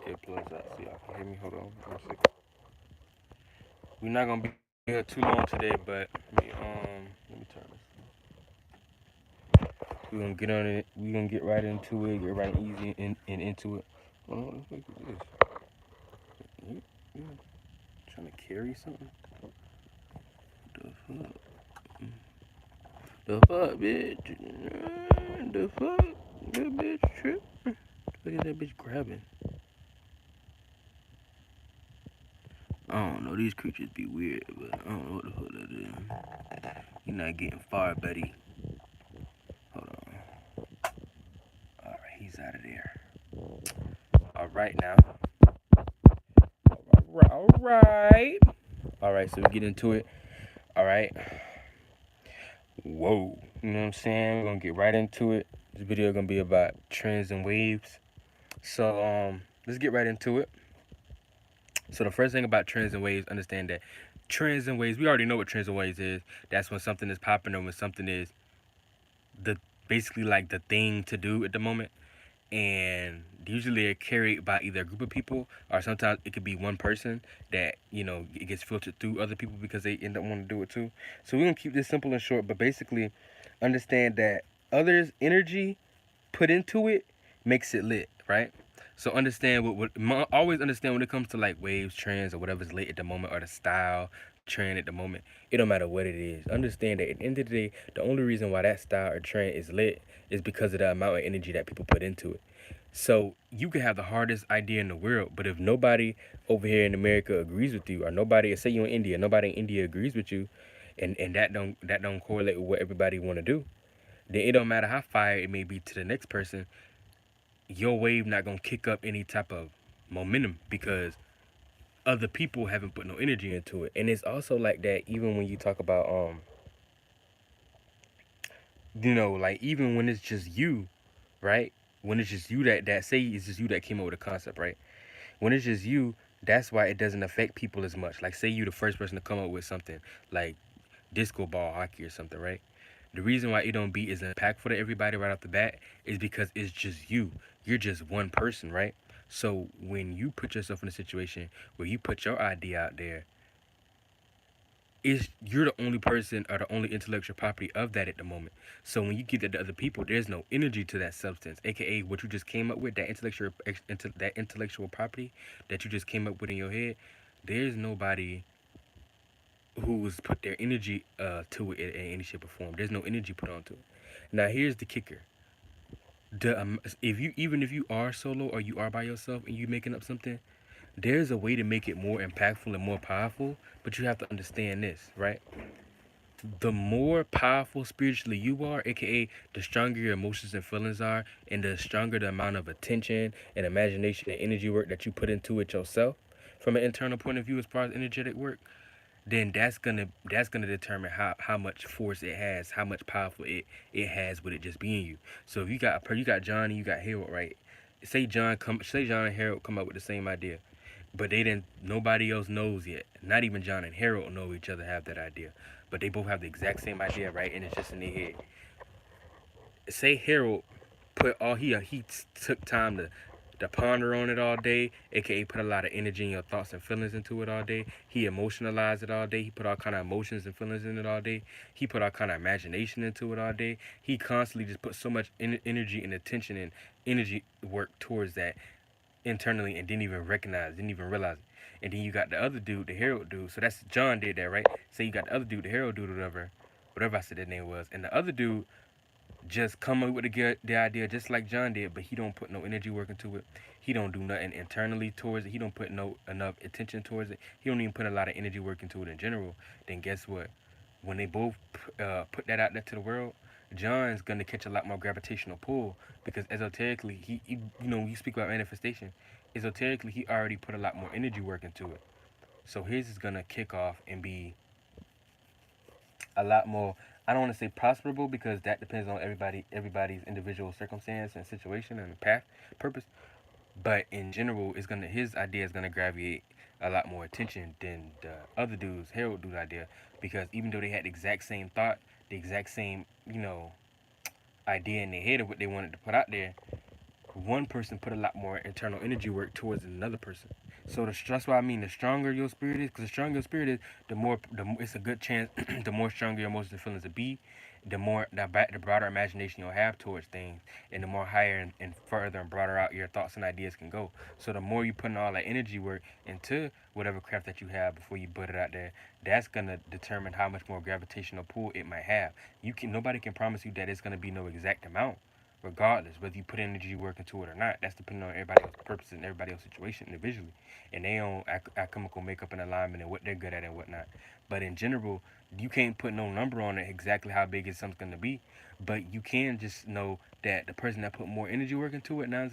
Earplugs out so y'all can hear me. Hold on. 1 second. We're not gonna be here too long today, but let me turn this. We're gonna get on it. We're gonna get right into it. Get right easy and into it. Hold on, what the fuck is this? You trying to carry something? The fuck? The fuck, bitch? The fuck? That bitch trip? Look at that bitch grabbing. I don't know. These creatures be weird, but I don't know what the fuck that is. You're not getting far, buddy. Hold on. Alright, he's out of there. Alright now. Alright. Alright, so we get into it. Alright. Whoa. You know what I'm saying? We're gonna get right into it. This video is gonna be about trends and waves. So let's get right into it. So the first thing about trends and waves, understand that trends and waves, we already know what trends and waves is. That's when something is popping or when something is the basically like the thing to do at the moment. And usually they're carried by either a group of people or sometimes it could be one person that, you know, it gets filtered through other people because they end up wanting to do it too. So we're gonna keep this simple and short, but basically understand that others' energy put into it makes it lit, right? So understand always understand when it comes to like waves, trends, or whatever's lit at the moment, or the style trend at the moment. It don't matter what it is. Understand that at the end of the day, the only reason why that style or trend is lit is because of the amount of energy that people put into it. So you can have the hardest idea in the world, but if nobody over here in America agrees with you, or nobody, say you're in India, nobody in India agrees with you, and that don't correlate with what everybody want to do, then it don't matter how fire it may be to the next person, your wave not gonna kick up any type of momentum because other people haven't put no energy into it. And it's also like that even when you talk about like even when it's just you, right? When it's just you that say it's just you that came up with a concept, right? When it's just you, that's why it doesn't affect people as much. Like say you the first person to come up with something like disco ball hockey or something, right? The reason why it don't be as impactful to everybody right off the bat is because it's just you. You're just one person, right? So when you put yourself in a situation where you put your idea out there, is you're the only person or the only intellectual property of that at the moment. So when you give that to other people, there's no energy to that substance, aka what you just came up with, that intellectual property that you just came up with in your head. There's nobody who's put their energy to it in any shape or form. There's no energy put onto it. Now here's the kicker: if you even if you are solo or you are by yourself and you making up something, there's a way to make it more impactful and more powerful. But you have to understand this, right? The more powerful spiritually you are, aka the stronger your emotions and feelings are, and the stronger the amount of attention and imagination and energy work that you put into it yourself, from an internal point of view as far as energetic work, then that's gonna determine how much force it has, how much powerful it has with it just being you. So if you got John and you got Harold, right? Say John and Harold come up with the same idea, but they didn't. Nobody else knows yet. Not even John and Harold know each other have that idea, but they both have the exact same idea, right? And it's just in their head. Say Harold put all he took time to ponder on it all day, aka put a lot of energy and your thoughts and feelings into it all day. He emotionalized it all day. He put all kind of emotions and feelings in it all day. He put all kind of imagination into it all day. He constantly just put so much energy and attention and energy work towards that internally and didn't even realize it. And then you got the other dude, the Harold dude. So that's John did that, right? So you got the other dude, the Harold dude, whatever I said that name was, and the other dude just come up with the idea just like John did, but he don't put no energy work into it. He don't do nothing internally towards it. He don't put no enough attention towards it. He don't even put a lot of energy work into it in general. Then guess what? When they both put that out there to the world, John's gonna catch a lot more gravitational pull because esoterically, when you speak about manifestation, esoterically he already put a lot more energy work into it. So his is gonna kick off and be a lot more. I don't want to say prosperable because that depends on everybody's individual circumstance and situation and path purpose. But in general, it's gonna his idea is gonna gravitate a lot more attention than the other dudes, Harold dude idea, because even though they had the exact same thought, the exact same, idea in their head of what they wanted to put out there, one person put a lot more internal energy work towards another person. So that's why I mean the stronger your spirit is, because the stronger your spirit is, it's a good chance. The more stronger your emotions and feelings will be, the broader imagination you'll have towards things, and the more higher and further and broader out your thoughts and ideas can go. So the more you put in all that energy work into whatever craft that you have before you put it out there, that's gonna determine how much more gravitational pull it might have. Nobody can promise you that it's gonna be no exact amount, regardless whether you put energy work into it or not. That's depending on everybody else's purpose and everybody else's situation individually, and their own alchemical makeup and alignment and what they're good at and whatnot. But in general, you can't put no number on it exactly how big is something going to be, but you can just know that the person that put more energy work into it, nine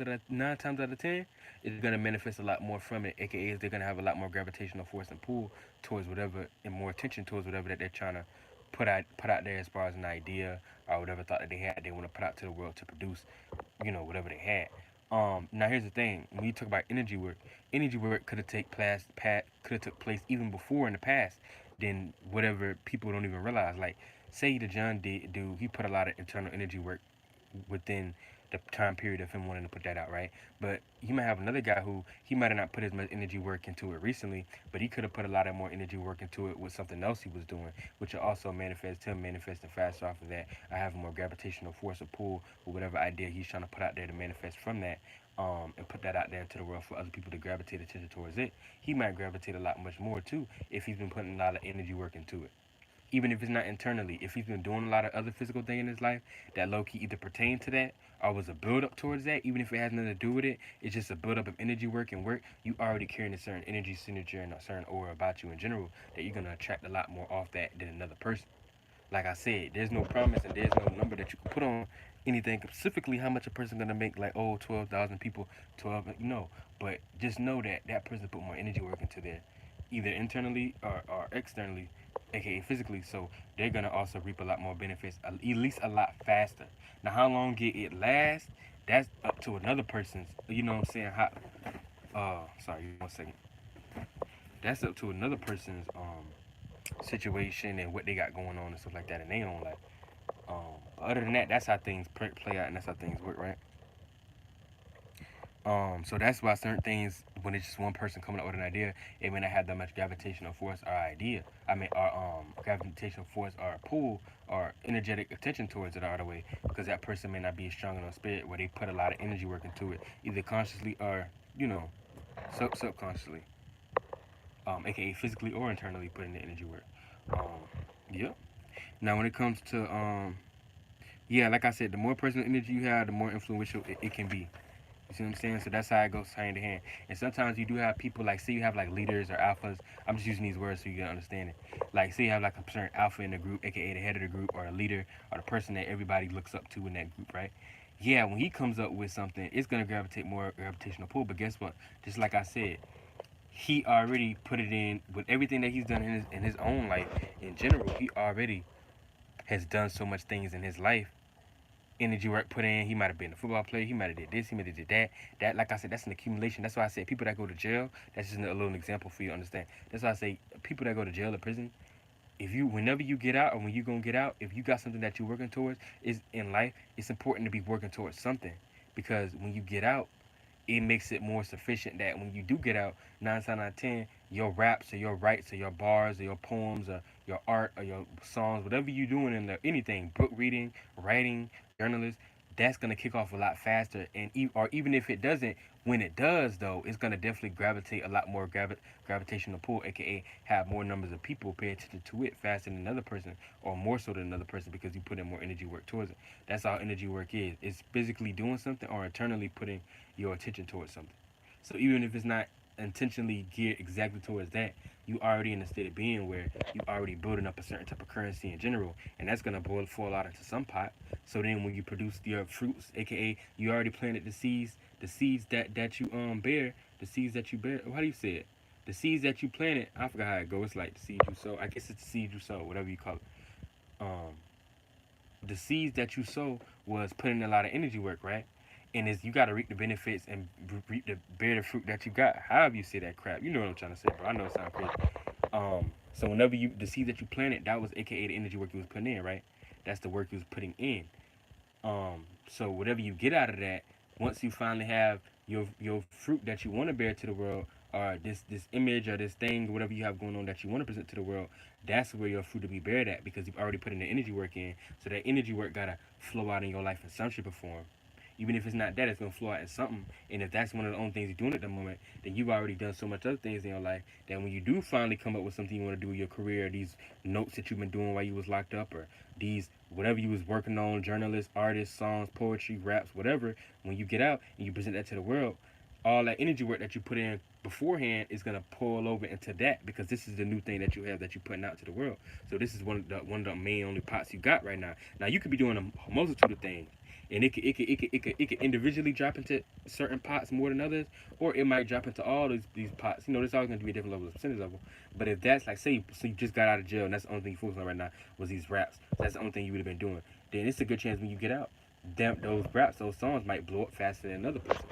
times out of 10, is going to manifest a lot more from it. AKA, they're going to have a lot more gravitational force and pull towards whatever, and more attention towards whatever that they're trying to put out there as far as an idea or whatever thought that they had they want to put out to the world to produce, whatever they had. Now here's the thing: when you talk about energy work could have took place even before in the past than whatever people don't even realize. Like, say the John did do, he put a lot of internal energy work within the time period of him wanting to put that out, right? But you might have another guy who he might have not put as much energy work into it recently, but he could have put a lot of more energy work into it with something else he was doing, which will also manifesting faster off of that. I have more gravitational force or pull or whatever idea he's trying to put out there to manifest from that. And put that out there into the world for other people to gravitate attention towards it. He might gravitate a lot much more too if he's been putting a lot of energy work into it, even if it's not internally. If he's been doing a lot of other physical things in his life that low key either pertain to that or was a build up towards that, even if it has nothing to do with it, it's just a build up of energy work and work. You already carrying a certain energy signature and a certain aura about you in general that you're gonna attract a lot more off that than another person. Like I said, there's no promise and there's no number that you can put on anything specifically how much a person gonna make. Like, oh, 12,000 people, 12, no. But just know that that person put more energy work into there, either internally or externally, aka physically. So they're gonna also reap a lot more benefits, at least a lot faster. Now, how long it lasts, that's up to another person's. You know what I'm saying? Sorry, 1 second. That's up to another person's situation and what they got going on and stuff like that in their own life. But other than that, that's how things play out and that's how things work, right? So that's why certain things, when it's just one person coming up with an idea, it may not have that much gravitational force or idea. I mean, or gravitational force or pull or energetic attention towards it all the way, because that person may not be as strong in their spirit where they put a lot of energy work into it, either consciously or you know, subconsciously, aka physically or internally putting the energy work. Um, yeah. Now, when it comes to yeah, like I said, the more personal energy you have, the more influential it can be. You see what I'm saying? So that's how it goes hand in hand. And sometimes you do have people, like, say you have like leaders or alphas. I'm just using these words so you can understand it. Like, say you have like a certain alpha in the group, aka the head of the group, or a leader, or the person that everybody looks up to in that group, right? Yeah, when he comes up with something, it's gonna gravitate more gravitational pull. But guess what? Just like I said, he already put it in with everything that he's done in his own life in general. He already has done so much things in his life, energy work put in. He might have been a football player. He might have did this. He might have did that. That, like I said, that's an accumulation. That's why I said people that go to jail. That's just a little example for you to understand. That's why I say people that go to jail or prison. If you, whenever you get out or when you gonna get out, if you got something that you're working towards, is in life, it's important to be working towards something, because when you get out, it makes it more sufficient that when you do get out, 9 times out of 10, your raps or your rights or your bars or your poems or your art or your songs, whatever you're doing in there, anything, book reading, writing, journalist, that's gonna kick off a lot faster. And or even if it doesn't, when it does though, it's gonna definitely gravitate a lot more gravitational pull, aka have more numbers of people pay attention to it faster than another person, or more so than another person, because you put in more energy work towards it. That's how energy work is. It's physically doing something or internally putting your attention towards something. So even if it's not intentionally geared exactly towards that, you already in a state of being where you already building up a certain type of currency in general, and that's gonna fall out into some pot. So then when you produce your fruits, aka you already planted the seeds that you bear, the seeds that you bear. How do you say it? The seeds that you planted. I forgot how it goes. It's like the seed you sow. I guess it's the seed you sow, whatever you call it. Um, the seeds that you sow was putting a lot of energy work, right? And is you got to reap the benefits and reap the bear the fruit that you got. However you say that crap, you know what I'm trying to say, bro. I know it sounds crazy. So whenever you the seed that you planted, that was AKA the energy work you was putting in, right? That's the work you was putting in. So whatever you get out of that, once you finally have your fruit that you want to bear to the world, or this image or this thing, or whatever you have going on that you want to present to the world, that's where your fruit will be bared at because you've already put in the energy work in. So that energy work gotta flow out in your life in some shape or form. Even if it's not that, it's gonna flow out in something. And if that's one of the only things you're doing at the moment, then you've already done so much other things in your life that when you do finally come up with something you want to do with your career, these notes that you've been doing while you was locked up, or these whatever you was working on, journalists, artists, songs, poetry, raps, whatever, when you get out and you present that to the world, all that energy work that you put in beforehand is gonna pull over into that because this is the new thing that you have that you're putting out to the world. So this is one of the main only pots you got right now. Now you could be doing a multitude of things, and it could individually drop into certain pots more than others, or it might drop into all these pots. You know, there's always going to be a different level of percentage level. But if that's like, say, so you just got out of jail and that's the only thing you focus on right now was these raps, so that's the only thing you would have been doing, then it's a good chance when you get out, those raps, those songs might blow up faster than another person.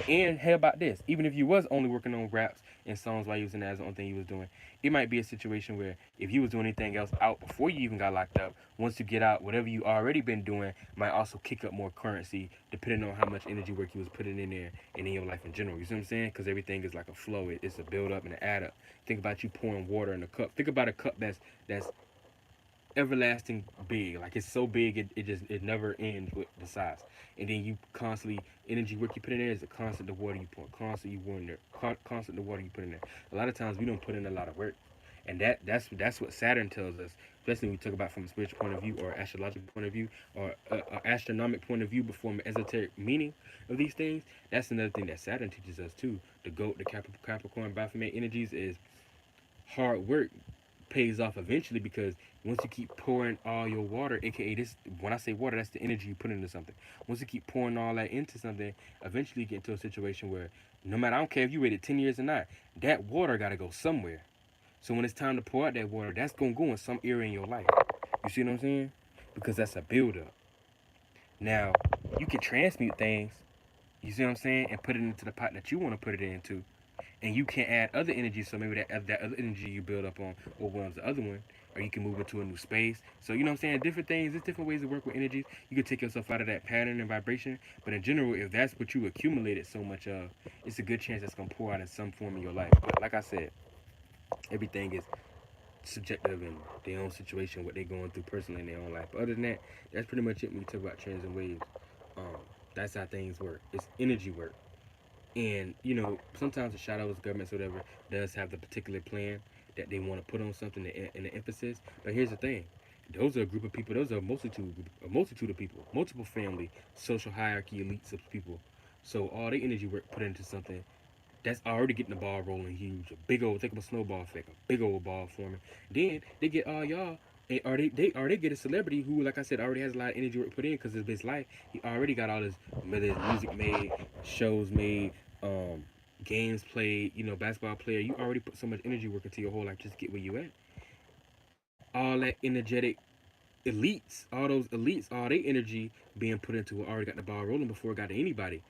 And how about this? Even if you was only working on raps and songs while you was in that as the only thing you was doing, it might be a situation where if you was doing anything else out before you even got locked up, once you get out, whatever you already been doing might also kick up more currency depending on how much energy work you was putting in there and in your life in general. You see what I'm saying? Because everything is like a flow. It's a build up and an add up. Think about you pouring water in a cup. Think about a cup that's everlasting big. Like it's so big it never ends with the size. And then you constantly energy work you put in there is a constant the water you pour, constant you water in there, constant the water you put in there. A lot of times we don't put in a lot of work. And that's what Saturn tells us, especially when we talk about from a spiritual point of view or astrological point of view or a astronomic point of view before an esoteric meaning of these things. That's another thing that Saturn teaches us too. The goat, the Capricorn, Baphomet energies is hard work pays off eventually because once you keep pouring all your water, aka this, when I say water, that's the energy you put into something. Once you keep pouring all that into something, eventually you get into a situation where no matter, I don't care if you waited 10 years or not, that water got to go somewhere. So when it's time to pour out that water, that's going to go in some area in your life. You see what I'm saying? Because that's a buildup. Now, you can transmute things, you see what I'm saying, and put it into the pot that you want to put it into, and you can add other energy. So maybe that other energy you build up on overwhelms the other one, or you can move into a new space. So you know what I'm saying? Different things. There's different ways to work with energies. You can take yourself out of that pattern and vibration. But in general, if that's what you accumulated so much of, it's a good chance that's gonna pour out in some form in your life. But like I said, everything is subjective in their own situation, what they're going through personally in their own life. But other than that, that's pretty much it when we talk about trends and waves. Um, that's how things work. It's energy work. And you know, sometimes the shadows, governments, whatever, does have the particular plan that they want to put on something in the emphasis. But here's the thing: those are a group of people. Those are a multitude of people, multiple family, social hierarchy, elites of people. So all the energy work put into something that's already getting the ball rolling huge. A big old, think of a snowball effect, a big old ball forming. Then they get all y'all, or they get a celebrity who, like I said, already has a lot of energy work put in because of his life. He already got all this, whether it's music made, shows made, um, games played, basketball player. You already put so much energy work into your whole life just to get where you at. All that energetic all those elites, all their energy being put into it already got the ball rolling before it got to anybody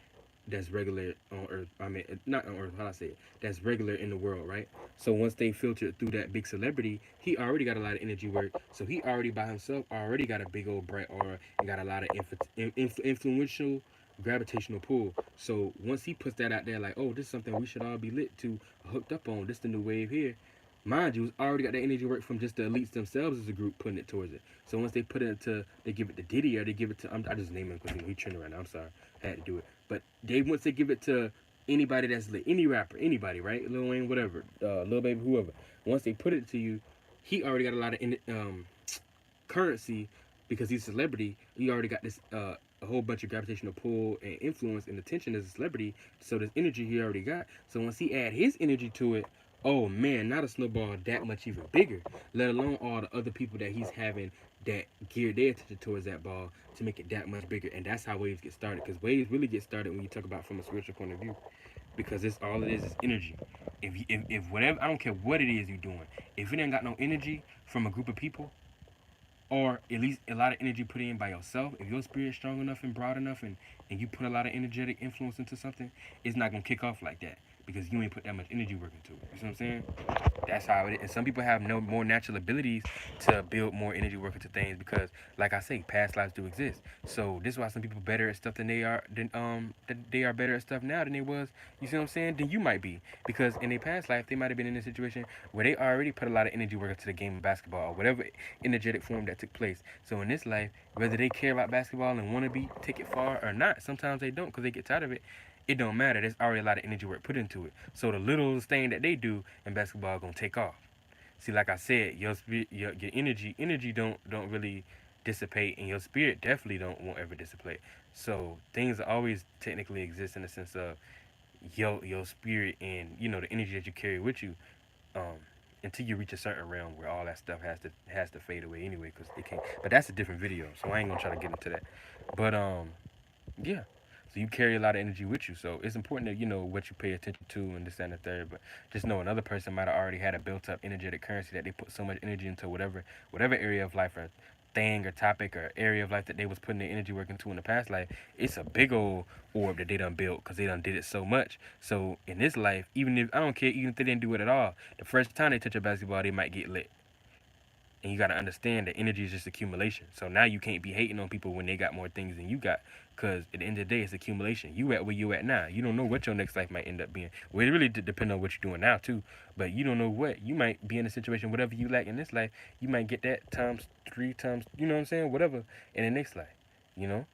that's regular on Earth. I mean, not on Earth. How do I say it? That's regular in the world, right? So once they filtered through that big celebrity, he already got a lot of energy work. So he already by himself already got a big old bright aura and got a lot of influential gravitational pull. So once he puts that out there, like, oh, this is something we should all be lit to, hooked up on. This the new wave here. Mind you, it's already got the energy work from just the elites themselves as a group putting it towards it. So once they put it into, they give it to Diddy or they give it to, I just name him because he's trending right now. I'm sorry, I had to do it. But once they give it to anybody that's lit, any rapper, anybody, right? Lil Wayne, whatever, Lil Baby, whoever. Once they put it to you, he already got a lot of currency because he's a celebrity. He already got this a whole bunch of gravitational pull and influence and attention as a celebrity. So this energy he already got. So once he add his energy to it, oh man, not a snowball that much even bigger. Let alone all the other people that he's having that gear their attention towards that ball to make it that much bigger. And that's how waves get started. Because waves really get started when you talk about from a spiritual point of view. Because it's all it is energy. If whatever, I don't care what it is you're doing. If it ain't got no energy from a group of people, or at least a lot of energy put in by yourself. If your spirit's strong enough and broad enough, and you put a lot of energetic influence into something, it's not gonna kick off like that because you ain't put that much energy work into it. You see what I'm saying? That's how it is. And some people have no more natural abilities to build more energy work into things because, like I say, past lives do exist. So this is why some people better at stuff than they are better at stuff now than they was. You see what I'm saying? Than you might be because in their past life they might have been in a situation where they already put a lot of energy work into the game of basketball or whatever energetic form that took place. So in this life, whether they care about basketball and want to be take it far or not, sometimes they don't because they get tired of it. It don't matter. There's already a lot of energy work put into it. So the littlest thing that they do in basketball gonna take off. See, like I said, your energy don't really dissipate, and your spirit definitely won't ever dissipate. So things always technically exist in the sense of your spirit and the energy that you carry with you, um, until you reach a certain realm where all that stuff has to fade away anyway, because it can't. But that's a different video, so I ain't gonna try to get into that. But yeah. So you carry a lot of energy with you. So it's important that you know what you pay attention to and this and the third. But just know another person might have already had a built up energetic currency that they put so much energy into whatever area of life or thing or topic or area of life that they was putting their energy work into in the past life. It's a big old orb that they done built because they done did it so much. So in this life, even if I don't care, even if they didn't do it at all, the first time they touch a basketball, they might get lit. And you got to understand that energy is just accumulation. So now you can't be hating on people when they got more things than you got, because at the end of the day, it's accumulation. You at where you at now. You don't know what your next life might end up being. Well, it really depends on what you're doing now too. But you don't know what you might be in a situation. Whatever you lack in this life, you might get that times three times. You know what I'm saying? Whatever in the next life. You know.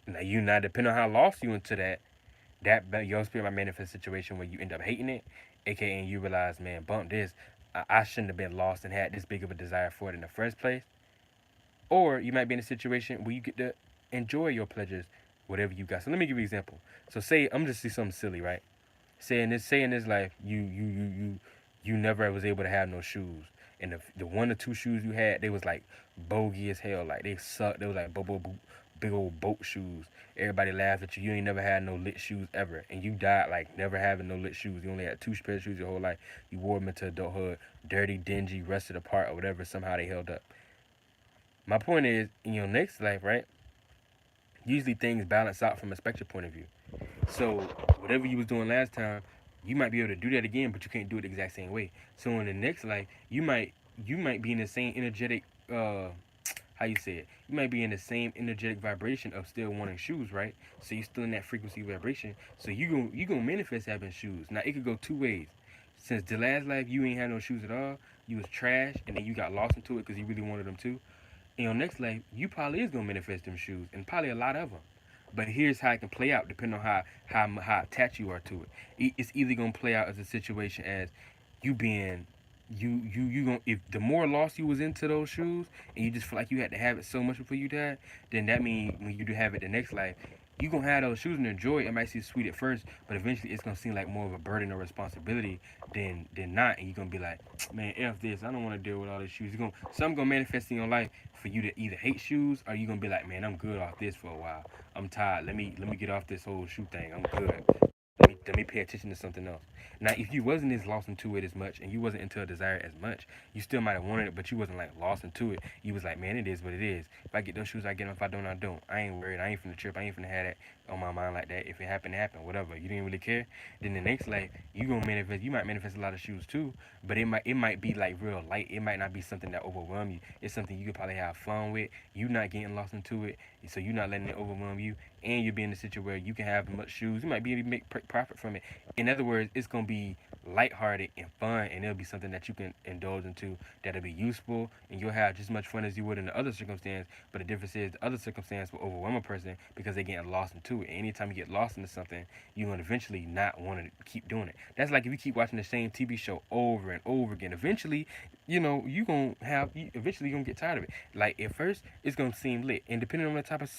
Now you not depending on how lost you into that your spirit might manifest a situation where you end up hating it, aka you realize, man, bump this. I shouldn't have been lost and had this big of a desire for it in the first place. Or you might be in a situation where you get to enjoy your pleasures, whatever you got. So let me give you an example. So say I'm just see something silly, right? Say in this life, you never was able to have no shoes, and the one or two shoes you had, they was like bogey as hell, like they sucked. They was like big old boat shoes. Everybody laughed at you. You ain't never had no lit shoes ever, and you died like never having no lit shoes. You only had two pairs of shoes your whole life. You wore them into adulthood, dirty, dingy, rusted apart, or whatever. Somehow they held up. My point is, in your next life, right? Usually things balance out from a spectrum point of view. So whatever you was doing last time, you might be able to do that again, but you can't do it the exact same way. So in the next life, you might be in the same energetic how you say it. You might be in the same energetic vibration of still wanting shoes, right? So you're still in that frequency vibration. So you gonna manifest having shoes. Now it could go two ways. Since the last life you ain't had no shoes at all, you was trash, and then you got lost into it because you really wanted them too. In your next life, you probably is gonna manifest them shoes, and probably a lot of them. But here's how it can play out, depending on how attached you are to it. It's either gonna play out as a situation as you being you gonna, if the more lost you was into those shoes and you just feel like you had to have it so much before you died, then that means when you do have it the next life, you gonna have those shoes and enjoy it. It might seem sweet at first, but eventually it's gonna seem like more of a burden or responsibility than not, and you're gonna be like, man, f this, I don't want to deal with all these shoes. You're gonna Something gonna manifest in your life for you to either hate shoes, or you gonna be like, man, I'm good off this for a while. I'm tired. Let me get off this whole shoe thing. I'm good. Let me pay attention to something else. Now, if you wasn't as lost into it as much, and you wasn't into a desire as much, you still might have wanted it, but you wasn't like lost into it. You was like, man, it is what it is. If I get those shoes, I get them. If I don't, I don't. I ain't worried. I ain't finna trip. I ain't finna have that on my mind like that. If it happened, it happened. Whatever. You didn't really care. Then the next life, you gonna manifest. You might manifest a lot of shoes too, but it might be like real light. It might not be something that overwhelm you. It's something you could probably have fun with. You not getting lost into it, so you not letting it overwhelm you, and you'll be in a situation where you can have much shoes. You might be able to make profit from it. In other words, it's gonna be lighthearted and fun, and it'll be something that you can indulge into that'll be useful, and you'll have just as much fun as you would in the other circumstance. But the difference is the other circumstance will overwhelm a person because they're getting lost into it. And anytime you get lost into something, you're gonna eventually not want to keep doing it. That's like if you keep watching the same TV show over and over again. Eventually, eventually you're gonna get tired of it. Like at first, it's gonna seem lit, and depending on the type of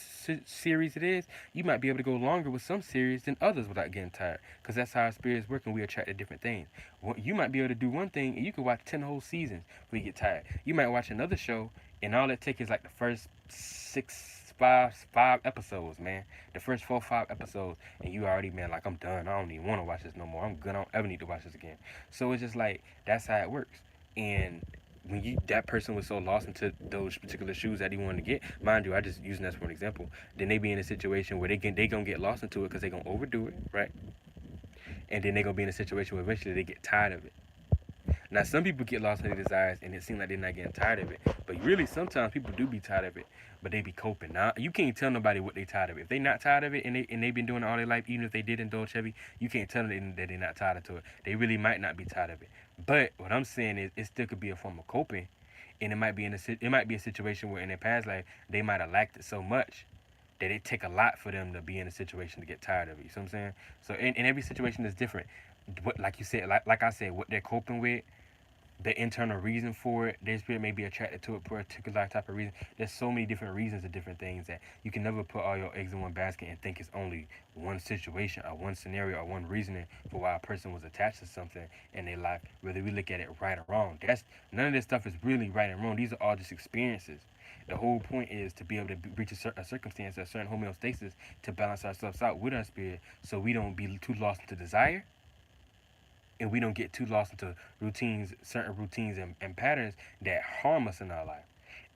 series it is, you might be able to go longer with some series than others without getting tired. Because that's how our spirits work, and we attract to different things. You might be able to do one thing, and you could watch 10 whole seasons before you get tired. You might watch another show, and all it takes is like the first five episodes, man. The first 4 5 episodes, and you already, man, like, I'm done. I don't even want to watch this no more. I'm good. I don't ever need to watch this again. So it's just like that's how it works. And when you that person was so lost into those particular shoes that he wanted to get, mind you, I just using that for an example. Then they be in a situation where they gonna get lost into it because they gonna overdo it, right? And then they gonna be in a situation where eventually they get tired of it. Now, some people get lost in their desires, and it seems like they're not getting tired of it. But really, sometimes people do be tired of it, but they be coping. Now, you can't tell nobody what they tired of it. If they not tired of it, and they've been doing it all their life, even if they did indulge heavy, you can't tell them that they're not tired of it. They really might not be tired of it. But what I'm saying is, it still could be a form of coping, and it might be a situation where in their past life they might have lacked it so much that it take a lot for them to be in a situation to get tired of it. You see what I'm saying? So, in every situation is different. What, like you said, like I said, what they're coping with, the internal reason for it. Their spirit may be attracted to it for a particular type of reason. There's so many different reasons of different things that you can never put all your eggs in one basket and think it's only one situation or one scenario or one reasoning for why a person was attached to something in their life, whether we look at it right or wrong. That's none of this stuff is really right and wrong. These are all just experiences. The whole point is to be able to reach a circumstance, a certain homeostasis to balance ourselves out with our spirit so we don't be too lost into desire and we don't get too lost into routines, certain routines and patterns that harm us in our life.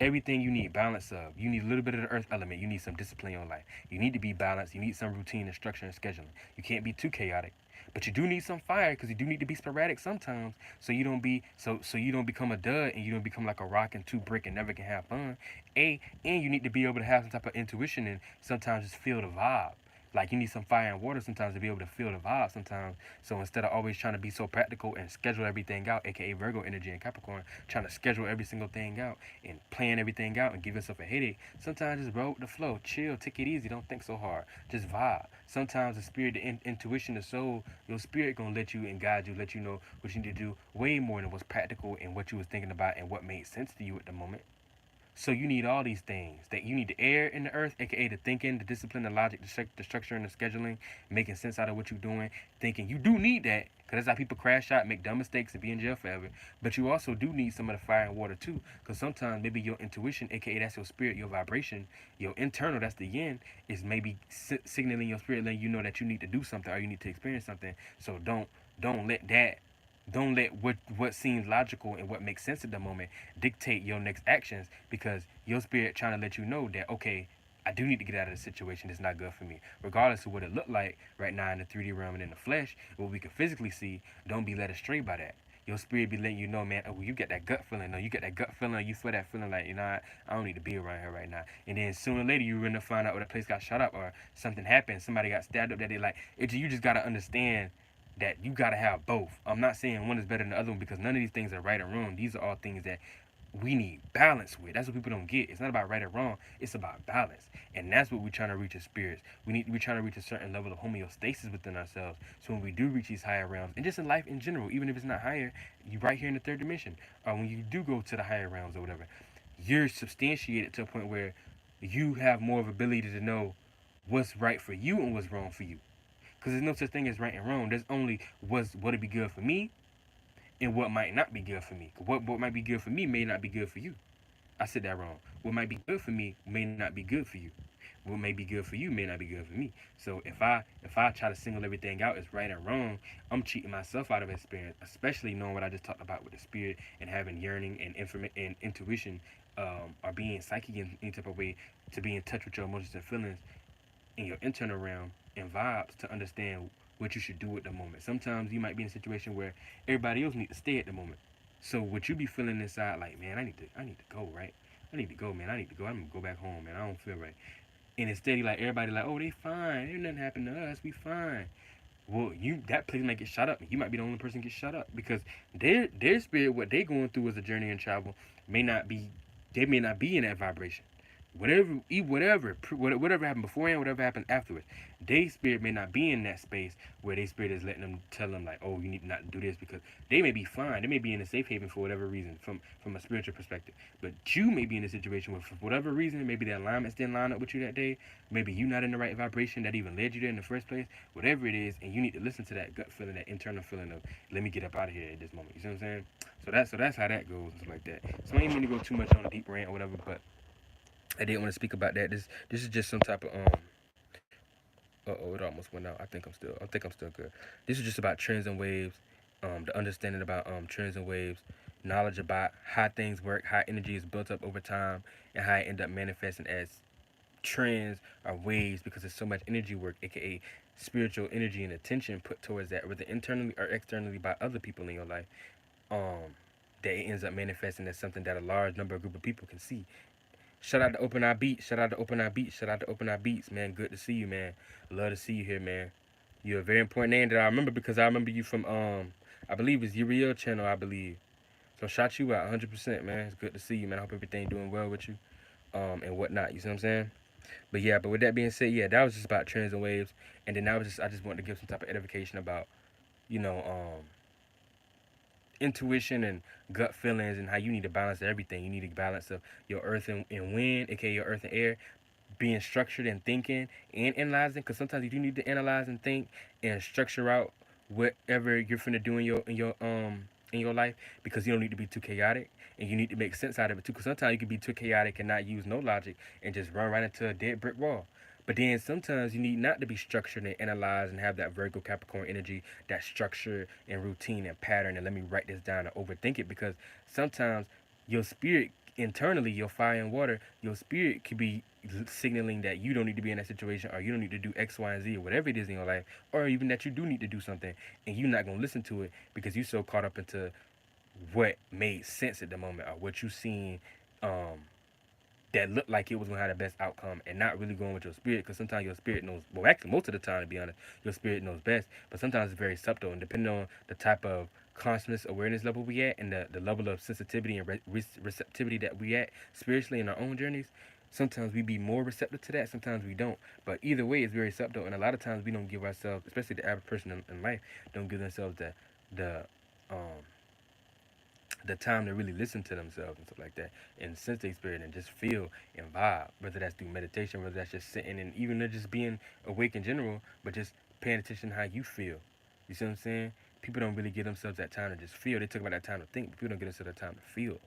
Everything you need balance of. You need a little bit of the earth element. You need some discipline in your life. You need to be balanced. You need some routine and structure and scheduling. You can't be too chaotic. But you do need some fire because you do need to be sporadic sometimes, so you don't be so you don't become a dud and you don't become like a rock and two brick and never can have fun. And you need to be able to have some type of intuition and sometimes just feel the vibe. Like you need some fire and water sometimes to be able to feel the vibe sometimes. So instead of always trying to be so practical and schedule everything out, aka Virgo energy and Capricorn, trying to schedule every single thing out and plan everything out and give yourself a headache, sometimes just roll with the flow, chill, take it easy, don't think so hard, just vibe. Sometimes the spirit, the intuition, the soul, your spirit gonna let you and guide you, let you know what you need to do way more than what's practical and what you was thinking about and what made sense to you at the moment. So you need all these things. That you need the air in the earth, aka the thinking, the discipline, the logic, the structure, and the scheduling, making sense out of what you're doing. Thinking you do need that, because that's how people crash out, make dumb mistakes, and be in jail forever. But you also do need some of the fire and water too, because sometimes maybe your intuition, aka that's your spirit, your vibration, your internal, that's the yin, is maybe signaling your spirit, letting you know that you need to do something or you need to experience something. So don't let that don't let what seems logical and what makes sense at the moment dictate your next actions because your spirit trying to let you know that okay, I do need to get out of this situation. It's not good for me, regardless of what it looked like right now in the 3D realm and in the flesh, what we can physically see. Don't be led astray by that. Your spirit be letting you know, man. Oh, you get that gut feeling. No, you get that gut feeling. You feel that feeling like, I don't need to be around here right now. And then sooner or later, you're gonna find out where the place got shut up or something happened. Somebody got stabbed up that they like. You just gotta understand that you gotta have both. I'm not saying one is better than the other one because none of these things are right or wrong. These are all things that we need balance with. That's what people don't get. It's not about right or wrong. It's about balance, and that's what we're trying to reach as spirits. We're trying to reach a certain level of homeostasis within ourselves. So when we do reach these higher realms, and just in life in general, even if it's not higher, you right here in the third dimension, or when you do go to the higher realms or whatever, you're substantiated to a point where you have more of ability to know what's right for you and what's wrong for you. Because there's no such thing as right and wrong. There's only what'll be good for me and what might not be good for me. What might be good for me may not be good for you. I said that wrong. What might be good for me may not be good for you. What may be good for you may not be good for me. So if I try to single everything out as right and wrong, I'm cheating myself out of experience, especially knowing what I just talked about with the spirit and having yearning and and intuition, or being psychic in any type of way to be in touch with your emotions and feelings in your internal realm and vibes to understand what you should do at the moment. Sometimes you might be in a situation where everybody else needs to stay at the moment. So what you be feeling inside, like, man, I need to go, right? I need to go, man. I need to go. I'm gonna go back home, man. I don't feel right. And instead, like everybody, like, oh, they fine. Ain't nothing happened to us. We fine. Well, that place might get shut up. You might be the only person get shut up because their spirit, what they going through as a journey and travel, may not be. They may not be in that vibration. Whatever happened beforehand, whatever happened afterwards, their spirit may not be in that space where their spirit is letting them tell them like, oh, you need to not do this because they may be fine. They may be in a safe haven for whatever reason from a spiritual perspective. But you may be in a situation where for whatever reason, maybe the alignments didn't line up with you that day. Maybe you're not in the right vibration that even led you there in the first place. Whatever it is, and you need to listen to that gut feeling, that internal feeling of let me get up out of here at this moment. You see what I'm saying? So that's how that goes and stuff like that. So I ain't mean to go too much on a deep rant or whatever, but I didn't want to speak about that. This is just some type of oh, it almost went out. I think I'm still good. This is just about trends and waves, the understanding about trends and waves, knowledge about how things work, how energy is built up over time, and how it end up manifesting as trends or waves because there's so much energy work, aka spiritual energy and attention put towards that, whether internally or externally by other people in your life, that it ends up manifesting as something that a large number of group of people can see. Shout out to Open Eye Beats. Shout out to Open Eye Beats. Shout out to Open Eye Beats, man. Good to see you, man. Love to see you here, man. You're a very important name that I remember because I remember you from I believe it's Uriel channel, I believe. So shout you out 100%, man. It's good to see you, man. I hope everything doing well with you, and whatnot. You see what I'm saying? But yeah, but with that being said, yeah, that was just about trends and waves, and then I just wanted to give some type of edification about, you know, intuition and gut feelings and how you need to balance everything. You need to balance of your earth and wind, aka your earth and air, being structured and thinking and analyzing. Because sometimes you do need to analyze and think and structure out whatever you're finna do in your life, because you don't need to be too chaotic, and you need to make sense out of it too. Because sometimes you can be too chaotic and not use no logic and just run right into a dead brick wall. But then sometimes you need not to be structured and analyze and have that Virgo Capricorn energy, that structure and routine and pattern. And let me write this down and overthink it, because sometimes your spirit internally, your fire and water, your spirit could be signaling that you don't need to be in that situation, or you don't need to do X, Y, and Z, or whatever it is in your life, or even that you do need to do something and you're not gonna listen to it because you're so caught up into what made sense at the moment, or what you seen um that looked like it was gonna have the best outcome, and not really going with your spirit. Because sometimes your spirit knows, well, actually most of the time, to be honest, your spirit knows best, but sometimes it's very subtle, and depending on the type of consciousness awareness level we at, and the level of sensitivity and receptivity that we at spiritually in our own journeys, sometimes we be more receptive to that, sometimes we don't. But either way, it's very subtle, and a lot of times we don't give ourselves, especially the average person in life, don't give themselves the um the time to really listen to themselves and stuff like that, and sense their spirit and just feel and vibe, whether that's through meditation, whether that's just sitting and even just being awake in general, but just paying attention to how you feel. You see what I'm saying? People don't really give themselves that time to just feel. They talk about that time to think, but people don't give themselves that time to feel.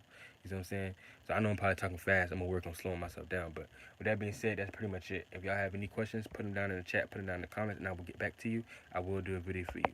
You see what I'm saying? So I know I'm probably talking fast. I'm gonna work on slowing myself down. But with that being said, that's pretty much it. If y'all have any questions, put them down in the chat, put them down in the comments, and I will get back to you. I will do a video for you.